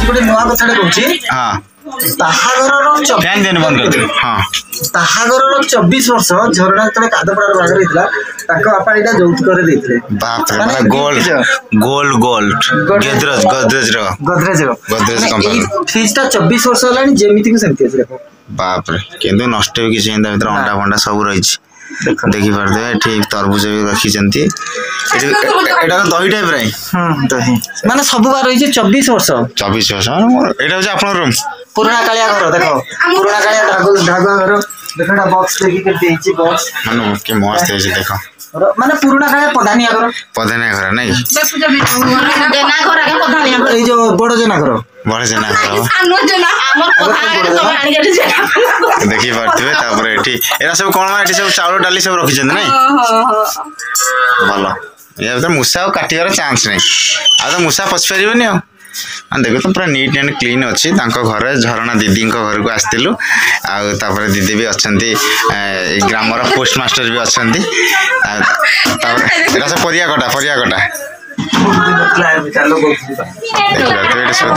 गोटे नुआ कथा कहूँ हाँ फैन देने बंद कर हाँ 24 वर्ष झरणा जो कादपड़ा बाहर होता बापा यहाँ यौतुक बाप रे gold gold gold Godrej Godrej Godrej company fridge 24 वर्ष है जमीती को सेमती अच्छे देखो बाप रे किंतु नष्ट भी किसी अंडा फंडा सब रही देखी पारे ठीक तरबुज भी रखी दही टाइप दही माने सब बार रही 24 वर्ष 24 वर्ष यहाँ आप रूम पुराना कालिया घर देख पुराना कालिया ढागुआ घर देख बॉक्स देखिए बॉक्स मानो के मस्त है देख माने पुराना कालिया पधानिया घर नहीं ये जो बड़ जना घर देखी पारे एरा सब कौन सब चाउल डाली सब रखी नहीं भल ये तो मूसा काटियार चांस नहीं आ तो मूसा पशि पारे देखो तो पूरा नीट एंड क्लीन अच्छी घर झरणा दीदी घर को आसलु आपर दीदी भी अच्छा ग्रामर पोस्टमास्टर भी अच्छा सब परिया कटा सब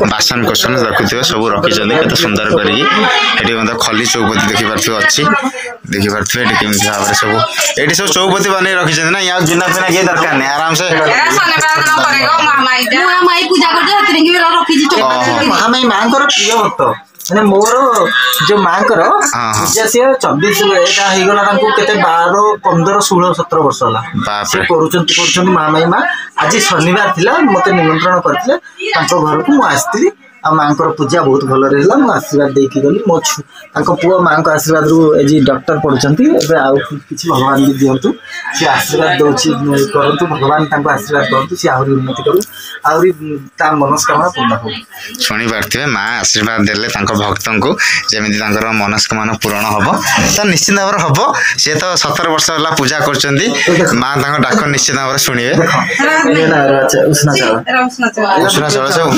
बासन कोसन रखुवे सब रखी सुंदर कर खली चौपती देखी पारे अच्छी देखी पारे भाव सब ये सब चौपती बन रखी ना यहाँ गिना फिना किए दरकार नहीं आराम से महामाई माँ प्रिय भक्त मैंने मोर जो माँ पूजा सी 24 यहाँ के 12 15 16 17 वर्ष है महामाई माँ आज शनिवार थिला मते निमंत्रण करथिले तांको घर को मु आस्थिली आ माँ पूजा बहुत भल रहा मुझे आशीर्वाद देकी गली मो पुआ माँ को आशीर्वाद रू जी डॉक्टर पढ़ुंती किसी भगवान भी दिंतु सी आशीर्वाद दौर करूँ भगवान आशीर्वाद करूँ सी आहरी उन्नति करूँ आहरी मनस्कामना पूर्ण हो शुणी पारे माँ आशीर्वाद देले भक्त को जमी मनस्कामना पूरण हम तो निश्चित भाव हम सी तो 17 वर्ष है पूजा कर माँ डाक निश्चित भाव शुणे उष्णा चाउल सब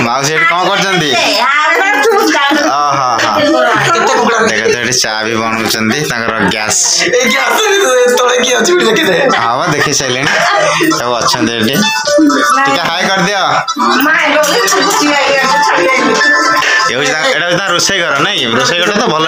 माउसी कौन कर चा भी बनाऊँ गैस हाँ देखी सारे सब अच्छा हाई कर दिया रोसे घर नहीं रोसे घर तो भल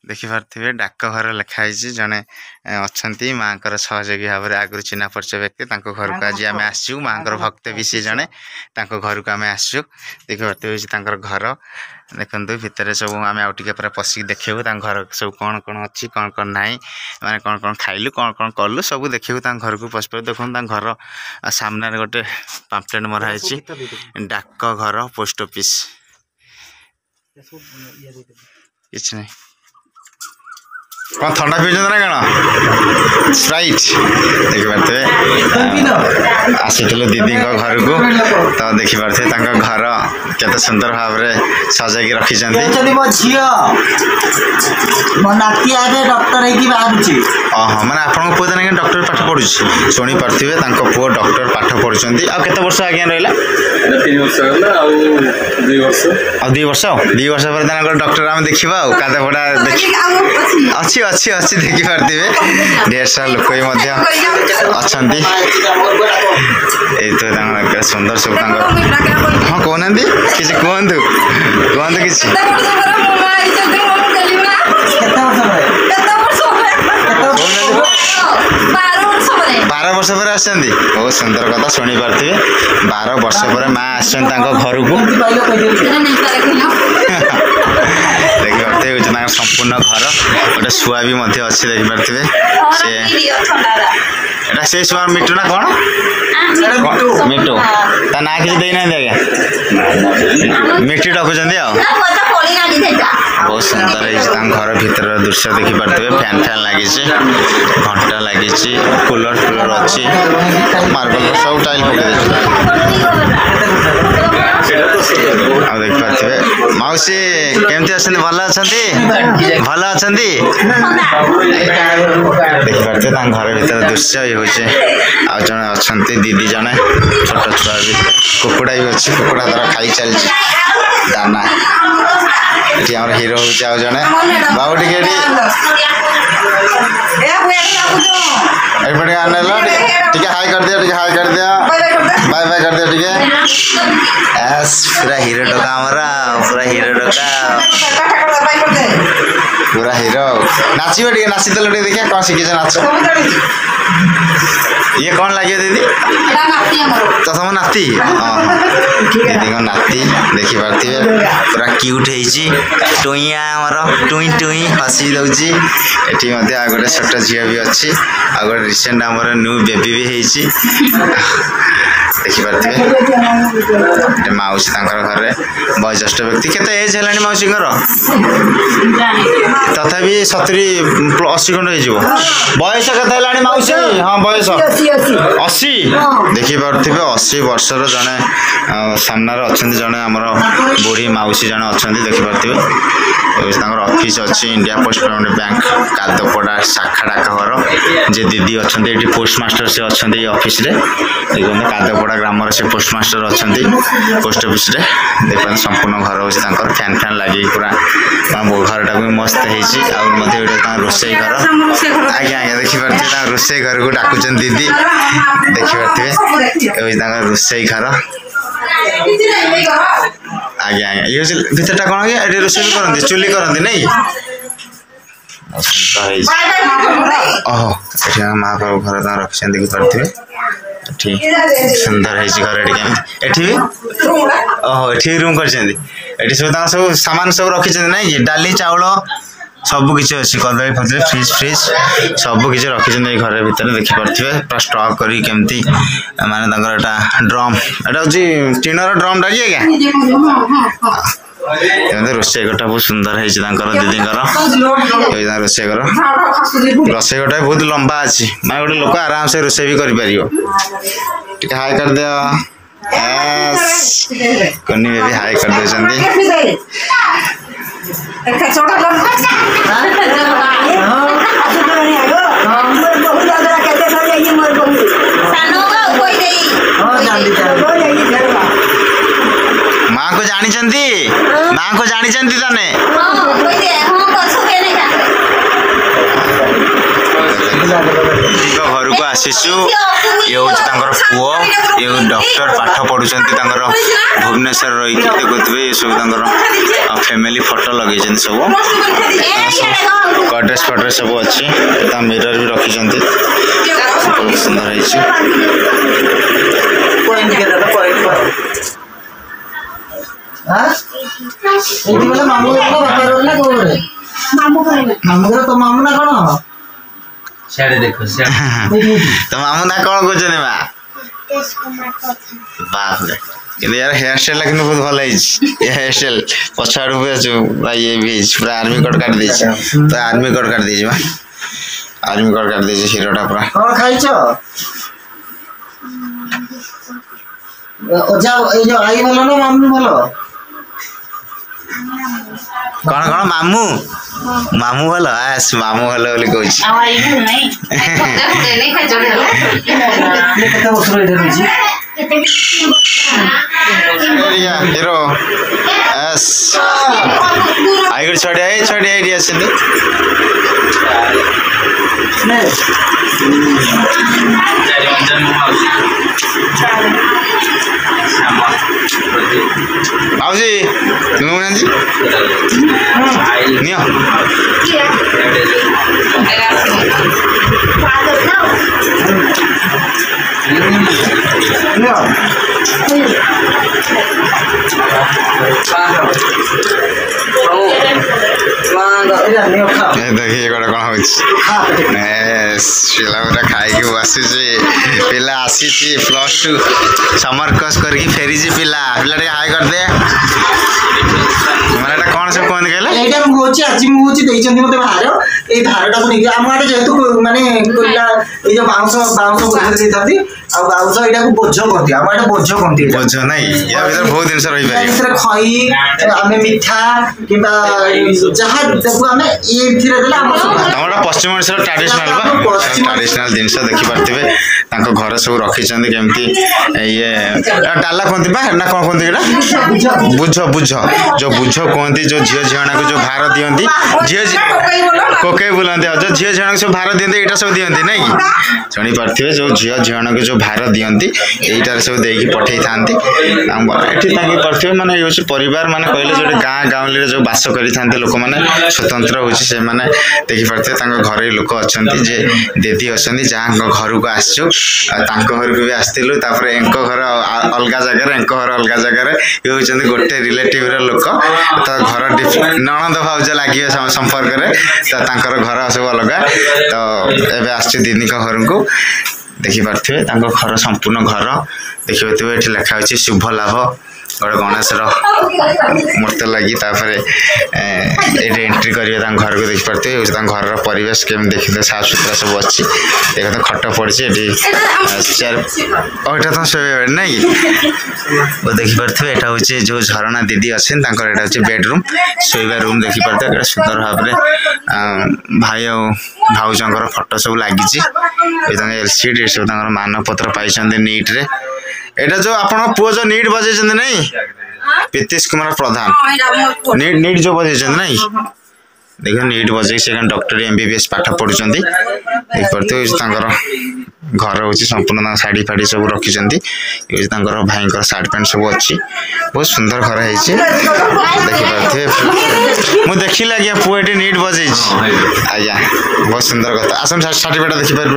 देखी पारे डाक घर लिखाई जड़े अच्छा माँ सहयोगी भाव में आगु चिन्ह परिचय व्यक्ति घर को आज आम आसू माँ भक्त भी सी जड़े घर को आम आसू देखी पारे घर देखो भितर सब आम आउटे पूरा पशिक देखू घर सब कौन कौन अच्छी कौन कौन ना मैंने कौन कौन खाइलु कौन कौन कलु सब देखू घर को पशि पार देखो घर सामने गोटे पाम्पलेट मराई डाक घर पोस्ट ऑफिस किछ नहीं कौन ठंडा पीछे ना कौन स्प्राइट देखी पारे आसी दीदी घर को तो देखी पारे घर केते सुंदर भाव में सजाई रखी मैंने आप पुआ देना डॉक्टर पाठ पढ़ु शुणी पारे पुआ डॉक्टर पाठ पढ़ुं आते वर्ष आज्ञा रहा 3 वर्ष आ 2 वर्ष पर डॉक्टर आम देखा कादे पड़ा अच्छी अच्छी अच्छी देखी पारे ढेर सारा लोक अच्छा तो सुंदर सब हाँ कहना किसी कहतु कहतु किसी 12 वर्ष पर आसती बहुत सुंदर कथा शुणी पारे 12 वर्ष पर माँ आसन घर को देखी पारे संपूर्ण घर गोटे शुआ भी अच्छी देखी पारे से शुआ मिटू ना कौन मिटू ता ना किसी देना आज्ञा मिट्टी डकुं बहुत सुंदर है घर भीतर दृश्य देखी पारे फैन फैन लगी घंटा लगी कूलर फूलर अच्छी मार्बल सब टाइल देख पारे मौसी केमती अच्छा भल अच्छा भल अच्छा देख पारे घर भीतर दृश्य ये हूँ आ जन अच्छा दीदी जने छोट छुआ भी कुकुड़ा भी अच्छी कुकुड़ा द्वारा खाई चलती दाना ये आम हिरो हूँ आज जड़े बाबू टे हाई कर दिया हाई कर दिया बाय बाय कर दिया पूरा हिरो टोका पूरा हिरो टोका पूरा हिरो नाचो टे नाची देल देखिए कौन शिखी नाच ये कौन लगे दीदी तो तुम नाती दीदी को नाती देखी पारे पूरा क्यूट टुईया आमर टुई टुई हसी दौची एटी गोटे छोट झील भी अच्छी आ गए रिसेंट आमर न्यू बेबी भी देखी पारे मौसी घर वयोज्येष्ठ व्यक्ति केते एज है मौसी तथापि 70-80 खंड हो बयस के मौसी हाँ बयस 80 देखी पारे 80 वर्षर जड़े सामने अच्छा जड़े आम बुढ़ी मौसी जड़े अच्छा देखी पारे ऑफिस अच्छी इंडिया पोस्ट पेमेंट बैंक कादपड़ा शाखा डाकघर जे दीदी अच्छा ये पोस्ट मास्टर से अच्छा ऑफिस देखते कादपड़ा ग्राम से पोस्ट मास्टर अच्छा पोस्ट ऑफिस देखते संपूर्ण घर हो फैन फैन लगे पूरा घरटा भी मस्त हो रोसई घर आज्ञा आज्ञा देखिए रोसई घर को डाकुन दीदी देखिए रोसई घर आज्ञा आज्ञा ये भीतरटा कौन ये रोसे भी करती चुली करती नहीं ओहो महाप्रभु घर रखी देखिपारे ठीक सुंदर है घर एठी ओहो एठी रूम कर सब सामान सब रखी ना कि डाली चाउल सब किसी अच्छी कदली फदली फ्रिज फ्रिज सब किसी रखी घर भीतर देखिपारे पूरा स्टक करमती माने ड्रम एटा हूँ टीनर ड्रम डाली आज्ञा रोसई घरटा बहुत सुंदर है दीदी रोसई घर रोसई घरटा बहुत लंबा अच्छी मैं गोटे लोक आराम से रोसई भी कर हाई कर दिया कन्नी बेबी हाई कर दे माँ को जानी माँ को जानी ताने घर को आसीचु ये हूँ पुओ ये डॉक्टर पाठ पढ़ुं भुवनेश्वर रही देखुए ये सब फैमिली फोटो लगे सब गड्रेज फड्रेज सब अच्छी मिरर भी रखी बहुत सुंदर मामू तो मामू ना कौन देखो तो मामू ना कौन कह बाप रे कि यार हेयर स्टाइल लेकिन बहुत भल है हेयर स्टाइल पछाड़ ये भी पूरा आर्मी कोट काट दे तो आर्मी कोट काट दे आर्मी कोट काट दे हिरोटा पूरा कौन खाइछ ओजा ए जो आई भलो ना मामू भलो कौन कौन मामू मामू भल आस मामू भल बोली कहूँ हिरो एस आई गई छड़ी आई आसती माउसी तुम्हें नियो देखिए कौन पिला पूरा खाई बसी पिला आसी +2 समर कोर्स करके फेरी पिला पिला हाई करदे मैंने कौन सब कहते कहले एटा मु होची आज मु होची देइछन्ती मते भार ए धारटा को निके हम आडे जेतु माने कोइला ए जो बाउंस बुझे देइथांती आ बाउंस एटा को बोझ करती हम आडे बोझ करती बोझ नै या भीतर बहुत दिन से रहि पाई भीतर खई हमें मिठा किबा जहा देखु हमें ए फिरे देला हम हमरा पश्चिम ओडिसा ट्रेडिशनल दिन से देखि परथिबे तांको घर सब रखी चंदी केमती ये डाला कोंती बा ना कोन कोंती एटा बुझ जो बुझ कहती जो झील झीणा को जो भार दियंती झील कोके बुलाते जो झील झीणा को सब भार दियंती एटा सब दियंती नै कि सुनी पार्थिबे जो झील झीणा को जो भार दियंती एटार सब देकी पठै थांती एठी तांकी पार्थिबे माने योछि परिवार माने कहले जो गां गांवली रे जो बास करि थांते लोक माने स्वतंत्र होछि से माने देखि पार्थिबे तांको घरे लोक अछंती जे देदी अछंती जांको घर को आछो तांको घर को भी आस्तिलु तापर एंको घर अलगा जगह एंको घर अलगा जगह ये होछंती गोटे रिलेटिव रे लोक तो घर ननद भाउज लगे संपर्क में तो तांकर घर सब अलग तो एबे आछी दीदी घर को देखि पार्थिबे तांको घर संपूर्ण घर देखि पार्थिबे एठी लिखा होछि शुभ लाभ गोटे गणेश मूर्ति लगी ये एंट्री करेंगे घर को देखी पार्थे घर परिवेश केमी देखते साफ सुथरा सब अच्छी देख तो खट पड़ी चेयर एटा तो शोबे ना कि देखी पार्थे यहाँ हूँ जो झरणा दीदी अच्छे हूँ बेडरूम शोबा रूम देखी पार्थे सुंदर भाव में भाई और भाउजर फोटो सब लगी एलसीडी सब मानपत्र पाई नीट रे एटा जो आपण पुओ जो नीट बजे नहीं प्रीतिश कुमार प्रधान नीट जो बजे नहीं देख नीट बजे से डॉक्टर एमबीबीएस पाठ पढ़ुं देख पारे घर हूँ संपूर्ण शाढ़ी फाड़ी सब रखिंट भाई सार्ट पैंट सब अच्छी बहुत सुंदर घर है देखी पारे मुझे देखिली आज्ञा पुओ ये नीट बजे आज्ञा बहुत सुंदर कथा आसन सर्टिफिकेट देखिपार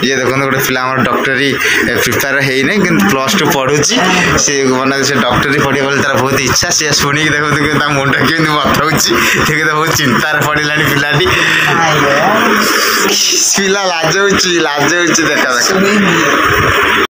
ये देखो गोटे पिला डॉक्टरी प्रिपेयर है नहीं कि +2 पढ़ुची सी मैंने से डॉक्टरी पढ़े बोले तार बहुत इच्छा सी शुणी देखो मुंड केमी बथाऊँगी ठीक बहुत चिंतार पड़ा पिलाटी पिला लाज देखा देखा